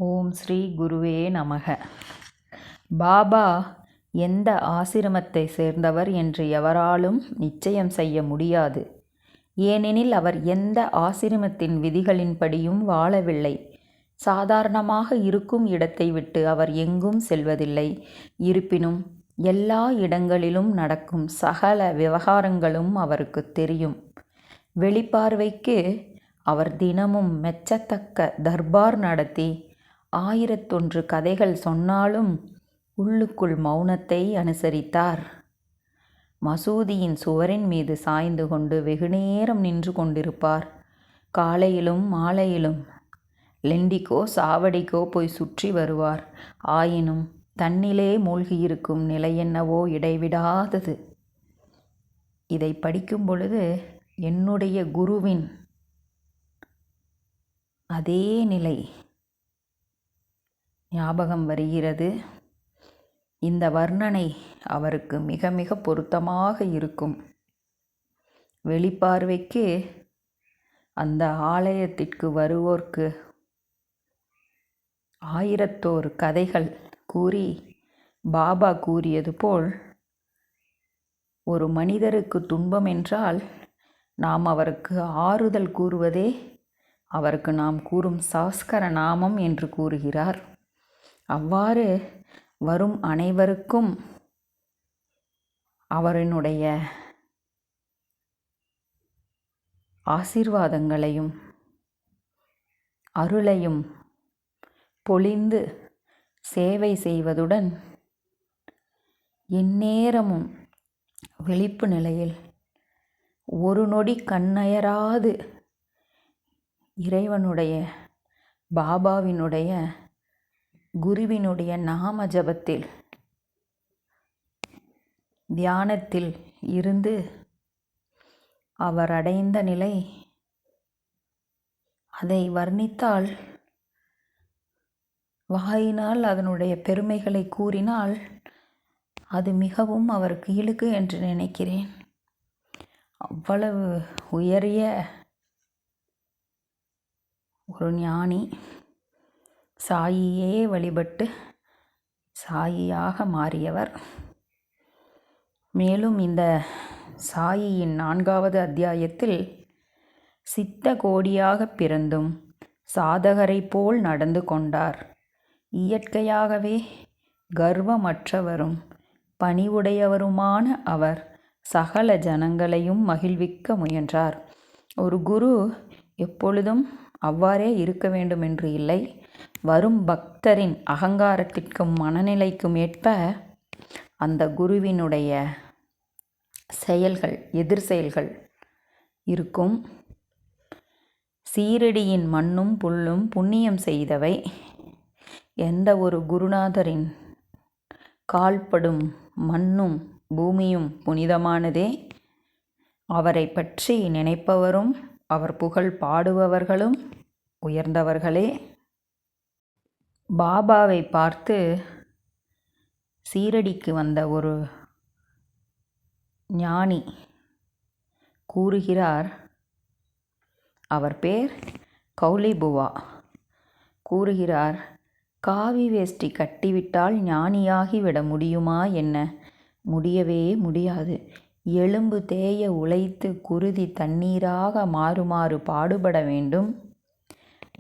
ஓம் ஸ்ரீ குருவே நமக. பாபா எந்த ஆசிரமத்தை சேர்ந்தவர் என்று எவராலும் நிச்சயம் செய்ய முடியாது. ஏனெனில் அவர் எந்த ஆசிரமத்தின் விதிகளின்படியும் வாழவில்லை. சாதாரணமாக இருக்கும் இடத்தை விட்டு அவர் எங்கும் செல்வதில்லை. இருப்பினும் எல்லா இடங்களிலும் நடக்கும் சகல விவகாரங்களும் அவருக்கு தெரியும். வெளிப்பார்வைக்கு அவர் தினமும் மெச்சத்தக்க தர்பார் நடத்தி 1001 கதைகள் சொன்னாலும் உள்ளுக்குள் மௌனத்தை அனுசரித்தார். மசூதியின் சுவரின் மீது சாய்ந்து கொண்டு வெகுநேரம் நின்று கொண்டிருப்பார். காலையிலும் மாலையிலும் லெண்டிக்கோ சாவடிக்கோ போய் சுற்றி வருவார். ஆயினும் தன்னிலே மூழ்கியிருக்கும் நிலை என்னவோ இடைவிடாதது. இதை படிக்கும் பொழுது என்னுடைய குருவின் அதே நிலை ஞாபகம் வருகிறது. இந்த வர்ணனை அவருக்கு மிக மிக பொருத்தமாக இருக்கும். வெளிப்பார்வைக்கு அந்த ஆலயத்திற்கு வருவோர்க்கு 1001 கதைகள் கூறி பாபா கூறியது போல், ஒரு மனிதருக்கு துன்பம் என்றால் நாம் அவருக்கு ஆறுதல் கூறுவதே அவருக்கு நாம் கூறும் சாஸ்கர நாமம் என்று கூறுகிறார். அவ்வாறு வரும் அனைவருக்கும் அவரினுடைய ஆசீர்வாதங்களையும் அருளையும் பொழிந்து சேவை செய்வதுடன் எந்நேரமும் விழிப்பு நிலையில் ஒரு நொடி கண்ணயராது இறைவனுடைய பாபாவினுடைய குருவினுடைய நாம ஜபத்தில் தியானத்தில் இருந்து அவர் அடைந்த நிலை, அதை வர்ணித்தால், வாயினால் அதனுடைய பெருமைகளை கூறினால் அது மிகவும் அவருக்கு இழுக்கு என்று நினைக்கிறேன். அவ்வளவு உயரிய ஒரு ஞானி, சாயியே வழிபட்டு சாயியாக மாறியவர். மேலும் இந்த சாயியின் 4வது அத்தியாயத்தில் சித்த கோடியாக பிறந்தும் சாதகரை போல் நடந்து கொண்டார். இயற்கையாகவே கர்வமற்றவரும் பணிவுடையவருமான அவர் சகல ஜனங்களையும் மகிழ்விக்க முயன்றார். ஒரு குரு எப்பொழுதும் அவ்வாறே இருக்க வேண்டும் என்று இல்லை. வரும் பக்தரின் அகங்காரத்திற்கும் மனநிலைக்கும் ஏற்ப அந்த குருவினுடைய செயல்கள், எதிர் செயல்கள் இருக்கும். சீரடியின் மண்ணும் புல்லும் புண்ணியம் செய்தவை. எந்த ஒரு குருநாதரின் கால்படும் மண்ணும் பூமியும் புனிதமானதே. அவரை பற்றி நினைப்பவரும் அவர் புகழ் பாடுபவர்களும் உயர்ந்தவர்களே. பாபாவை பார்த்து சீரடிக்கு வந்த ஒரு ஞானி கூறுகிறார். அவர் பேர் கௌலிபுவா. கூறுகிறார், காவி வேஷ்டி கட்டிவிட்டால் ஞானியாகிவிட முடியுமா என்ன? முடியவே முடியாது. எலும்பு தேய உழைத்து குருதி தண்ணீராக மாறுமாறு பாடுபட வேண்டும்.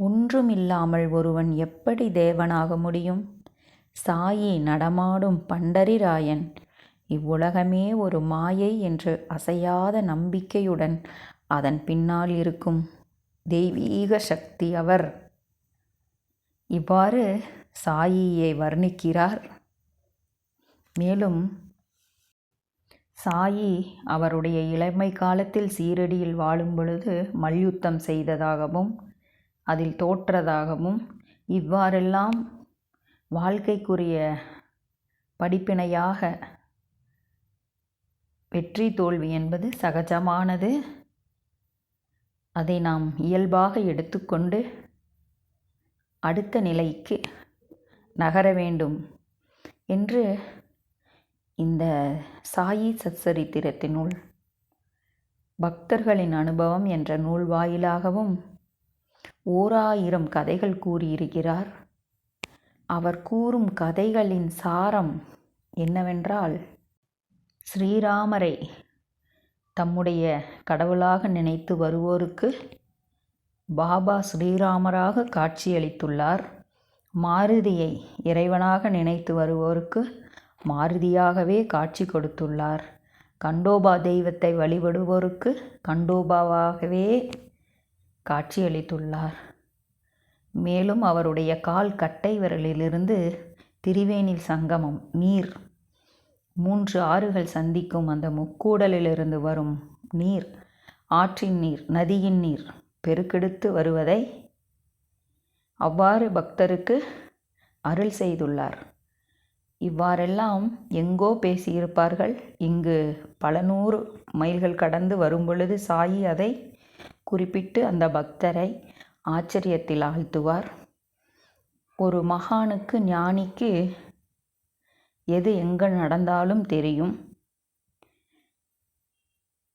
ஒன்றுமில்லாமல் ஒருவன் எப்படி தேவனாக முடியும்? சாயி நடமாடும் பண்டரிராயன். இவ்வுலகமே ஒரு மாயை என்று அசையாத நம்பிக்கையுடன் அதன் பின்னால் இருக்கும் தெய்வீக சக்தி அவர். இவ்வாறு சாயியை வர்ணிக்கிறார். மேலும் சாயி அவருடைய இளமை காலத்தில் சீரடியில் வாழும் பொழுது மல்யுத்தம் செய்ததாகவும் அதில் தோற்றதாகவும், இவ்வாறெல்லாம் வாழ்க்கைக்குரிய படிப்பினையாக வெற்றி தோல்வி என்பது சகஜமானது. அதை நாம் இயல்பாக எடுத்துக்கொண்டு அடுத்த நிலைக்கு நகர வேண்டும் என்று இந்த சாயி சச்சரித்திரத்தினுள் பக்தர்களின் அனுபவம் என்ற நூல் வாயிலாகவும் 1000 கதைகள் கூறியிருக்கிறார். அவர் கூறும் கதைகளின் சாரம் என்னவென்றால், ஸ்ரீராமரை தம்முடைய கடவுளாக நினைத்து வருவோருக்கு பாபா ஸ்ரீராமராக காட்சியளித்துள்ளார். மாருதியை இறைவனாக நினைத்து வருவோருக்கு மாருதியாகவே காட்சி கொடுத்துள்ளார். கண்டோபா தெய்வத்தை வழிபடுவோருக்கு கண்டோபாவாகவே காட்சியளித்துள்ளார். மேலும் அவருடைய கால் கட்டை விரலிலிருந்து திரிவேணில் சங்கமம் நீர், 3 ஆறுகள் சந்திக்கும் அந்த முக்கூடலிலிருந்து வரும் நீர், ஆற்றின் நீர், நதியின் நீர் பெருக்கெடுத்து வருவதை அவ்வாறு பக்தருக்கு அருள் செய்துள்ளார். இவ்வாறெல்லாம் எங்கோ பேசியிருப்பார்கள். இங்கு பல 100 மைல்கள் கடந்து வரும்பொழுது சாயி அதை குறிப்பிட்டு அந்த பக்தரை ஆச்சரியத்தில் ஆழ்த்துவார். ஒரு மகானுக்கு, ஞானிக்கு எது எங்கே நடந்தாலும் தெரியும்.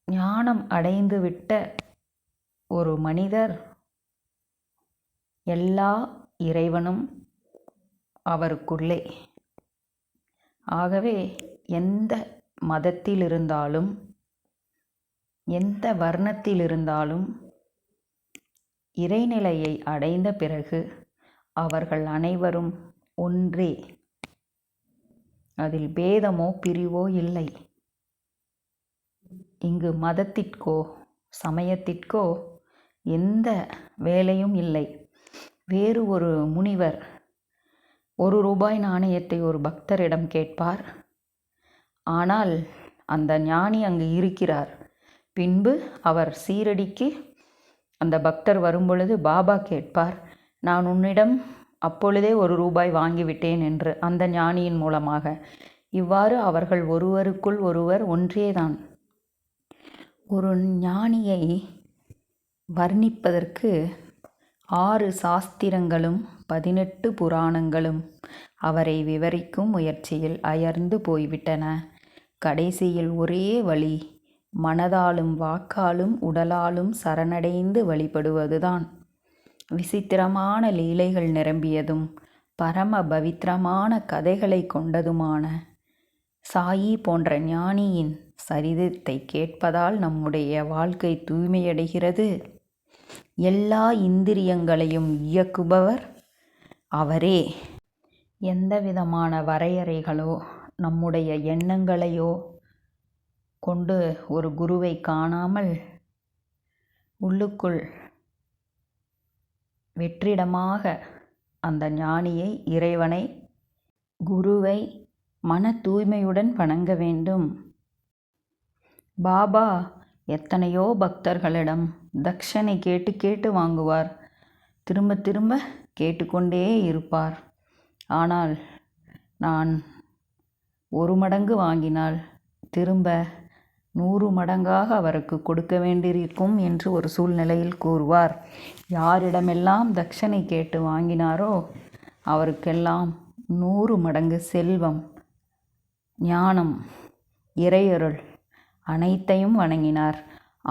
ஞானம் அடைந்துவிட்ட ஒரு மனிதர் எல்லா இறைவனும் அவருக்குள்ளே. ஆகவே எந்த மதத்தில் இருந்தாலும், எந்த வர்ணத்தில் இருந்தாலும், இறைநிலையை அடைந்த பிறகு அவர்கள் அனைவரும் ஒன்றே. அதில் பேதமோ பிரிவோ இல்லை. இங்கு மதத்திற்கோ சமயத்திற்கோ எந்த வேலையும் இல்லை. வேறு ஒரு முனிவர் ₹1 நாணயத்தை ஒரு பக்தரிடம் கேட்பார். ஆனால் அந்த ஞானி அங்கு இருக்கிறார். பின்பு அவர் சீரடிக்கு அந்த பக்தர் வரும்பொழுது பாபா கேட்பார், நான் உன்னிடம் அப்பொழுதே ₹1 வாங்கிவிட்டேன் என்று, அந்த ஞானியின் மூலமாக. இவ்வாறு அவர்கள் ஒருவருக்குள் ஒருவர் ஒன்றேதான். ஒரு ஞானியை வர்ணிப்பதற்கு 6 சாஸ்திரங்களும் 18 புராணங்களும் அவரை விவரிக்கும் முயற்சியில் அயர்ந்து போய்விட்டன. கடைசியில் ஒரே வழி மனதாலும் வாக்காலும் உடலாலும் சரணடைந்து வழிபடுவதுதான். விசித்திரமான லீலைகள் நிரம்பியதும் பரம பவித்திரமான கதைகளை கொண்டதுமான சாயி போன்ற ஞானியின் சரிதத்தை கேட்பதால் நம்முடைய வாழ்க்கை தூய்மையடைகிறது. எல்லா இந்திரியங்களையும் இயக்குபவர் அவரே. எந்தவிதமான வரையறைகளோ நம்முடைய எண்ணங்களையோ கொண்டு ஒரு குருவை காணாமல் உள்ளுக்குள் வெற்றிடமாக அந்த ஞானியை, இறைவனை, குருவை மன தூய்மையுடன் வணங்க வேண்டும். பாபா எத்தனையோ பக்தர்களிடம் தட்சணை கேட்டு கேட்டு வாங்குவார். திரும்ப திரும்ப கேட்டுக்கொண்டே இருப்பார். ஆனால் நான் 1 மடங்கு வாங்கினால் திரும்ப 100 மடங்காக அவருக்கு கொடுக்க வேண்டியிருக்கும் என்று ஒரு சூழ்நிலையில் கூறுவார். யாரிடமெல்லாம் தட்சணை கேட்டு வாங்கினாரோ அவருக்கெல்லாம் 100 மடங்கு செல்வம், ஞானம், இறையருள் அனைத்தையும் வழங்கினார்.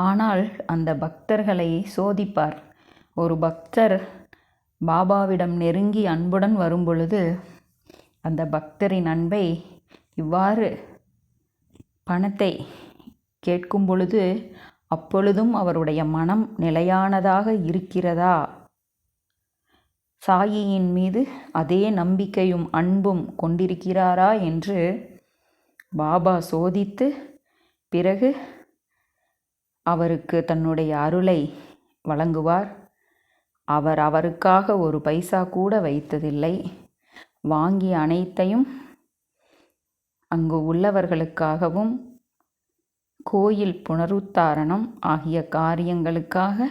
ஆனால் அந்த பக்தர்களை சோதிப்பார். ஒரு பக்தர் பாபாவிடம் நெருங்கி அன்புடன் வரும்பொழுது அந்த பக்தரின் அன்பை இவ்வாறு பணத்தை கேட்கும் பொழுது அப்பொழுதும் அவருடைய மனம் நிலையானதாக இருக்கிறதா, சாயியின் மீது அதே நம்பிக்கையும் அன்பும் கொண்டிருக்கிறாரா என்று பாபா சோதித்து பிறகு அவருக்கு தன்னுடைய அருளை வழங்குவார். அவர் அவருக்காக 1 பைசா கூட வைத்ததில்லை. வாங்கிய அனைத்தையும் அங்கு உள்ளவர்களுக்காகவும் கோயில் புனருத்தாரணம் ஆகிய காரியங்களுக்காக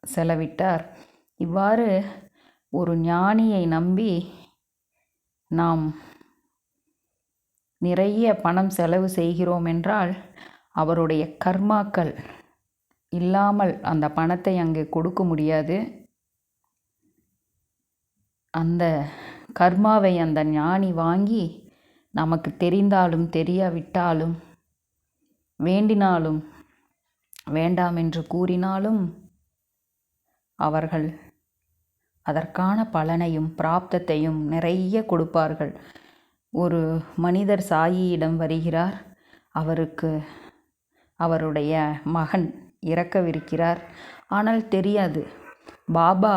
செலவிட்டார். இவ்வாறு ஒரு ஞானியை நம்பி நாம் நிறைய பணம் செலவு செய்கிறோம் என்றால் அவருடைய கர்மாக்கள் இல்லாமல் அந்த பணத்தை அங்கே கொடுக்க முடியாது. அந்த கர்மாவை அந்த ஞானி வாங்கி நமக்கு தெரிந்தாலும் தெரியாவிட்டாலும், வேண்டினாலும் வேண்டாம் என்று கூறினாலும் அவர்கள் அதற்கான பலனையும் பிராப்தத்தையும் நிறைய கொடுப்பார்கள். ஒரு மனிதர் சாயியிடம் வருகிறார். அவருக்கு அவருடைய மகன் இறக்கவிருக்கிறார். ஆனால் தெரியாது. பாபா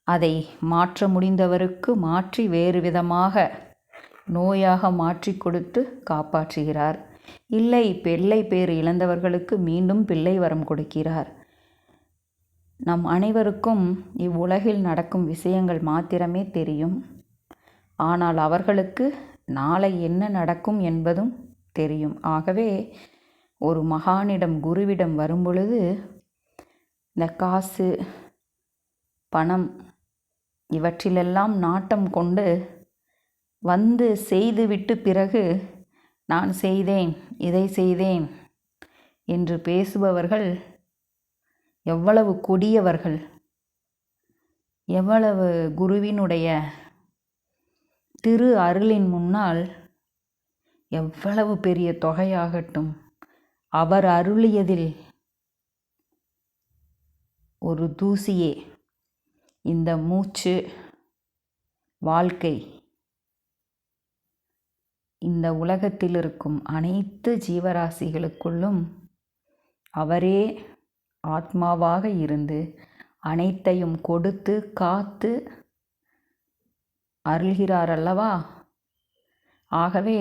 அதை மாற்ற முடிந்தவருக்கு மாற்றி வேறு விதமாக நோயாக மாற்றி கொடுத்து காப்பாற்றுகிறார். இல்லை, பிள்ளை பேறு இழந்தவர்களுக்கு மீண்டும் பிள்ளை வரம் கொடுக்கிறார். நம் அனைவருக்கும் இவ்வுலகில் நடக்கும் விஷயங்கள் மாத்திரமே தெரியும். ஆனால் அவர்களுக்கு நாளை என்ன நடக்கும் என்பதும் தெரியும். ஆகவே ஒரு மகானிடம் குருவிடம் வரும்பொழுது இந்த காசு பணம் இவற்றிலெல்லாம் நாட்டம் கொண்டு வந்து செய்துவிட்டு பிறகு நான் செய்தேன், இதை செய்தேன் என்று பேசுபவர்கள் எவ்வளவு கொடியவர்கள்! எவ்வளவு குருவினுடைய திரு அருளின் முன்னால் எவ்வளவு பெரிய தொகையாகட்டும், அவர் அருளியதில் ஒரு தூசியே. இந்த மூச்சு, வாழ்க்கை, இந்த உலகத்தில் இருக்கும் அனைத்து ஜீவராசிகளுக்குள்ளும் அவரே ஆத்மாவாக இருந்து அனைத்தையும் கொடுத்து காத்து அருள்கிறார் அல்லவா? ஆகவே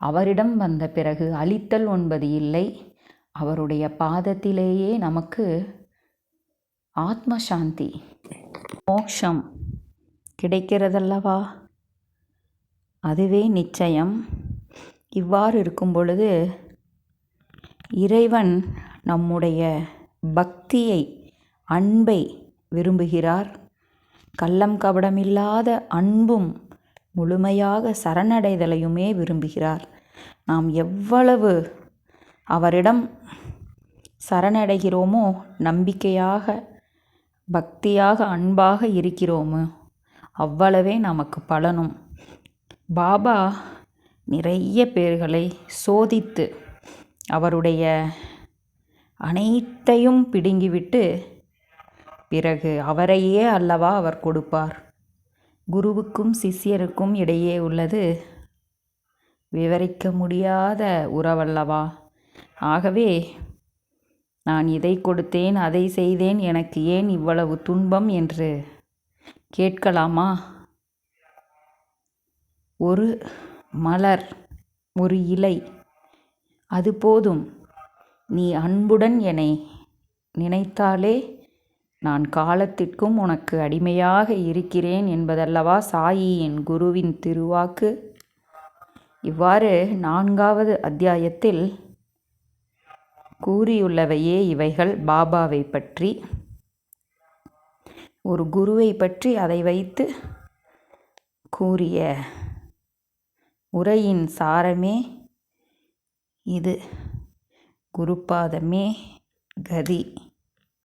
அவரிடம் வந்த பிறகு அளித்தல் என்பது இல்லை. அவருடைய பாதத்திலேயே நமக்கு ஆத்ம சாந்தி, மோக்ஷம் கிடைக்கிறதல்லவா? அதுவே நிச்சயம். இவ்வாறு இருக்கும் பொழுது இறைவன் நம்முடைய பக்தியை, அன்பை விரும்புகிறார். கள்ளம் கபடமில்லாத அன்பும் முழுமையாக சரணடைதலையுமே விரும்புகிறார். நாம் எவ்வளவு அவரிடம் சரணடைகிறோமோ, நம்பிக்கையாக, பக்தியாக, அன்பாக இருக்கிறோமோ, அவ்வளவே நமக்கு பலனும். பாபா நிறைய பேர்களை சோதித்து அவருடைய அனைத்தையும் பிடுங்கிவிட்டு பிறகு அவரையே அல்லவா அவர் கொடுப்பார். குருவுக்கும் சிஷ்யருக்கும் இடையே உள்ளது விவரிக்க முடியாத உறவல்லவா? ஆகவே நான் இதை கொடுத்தேன், அதை செய்தேன், எனக்கு ஏன் இவ்வளவு துன்பம் என்று கேட்கலாமா? ஒரு மலர், ஒரு இலை, அது போதும். நீ அன்புடன் என்னை நினைத்தாலே நான் காலத்திற்கும் உனக்கு அடிமையாக இருக்கிறேன் என்பதல்லவா சாயியின் குருவின் திருவாக்கு. இவ்வாறு 4வது அத்தியாயத்தில் கூறியுள்ளவையே இவைகள் பாபாவை பற்றி. ஒரு குருவை பற்றி அதை வைத்து கூறிய உரையின் சாரமே இது. குருபாதமே கதி.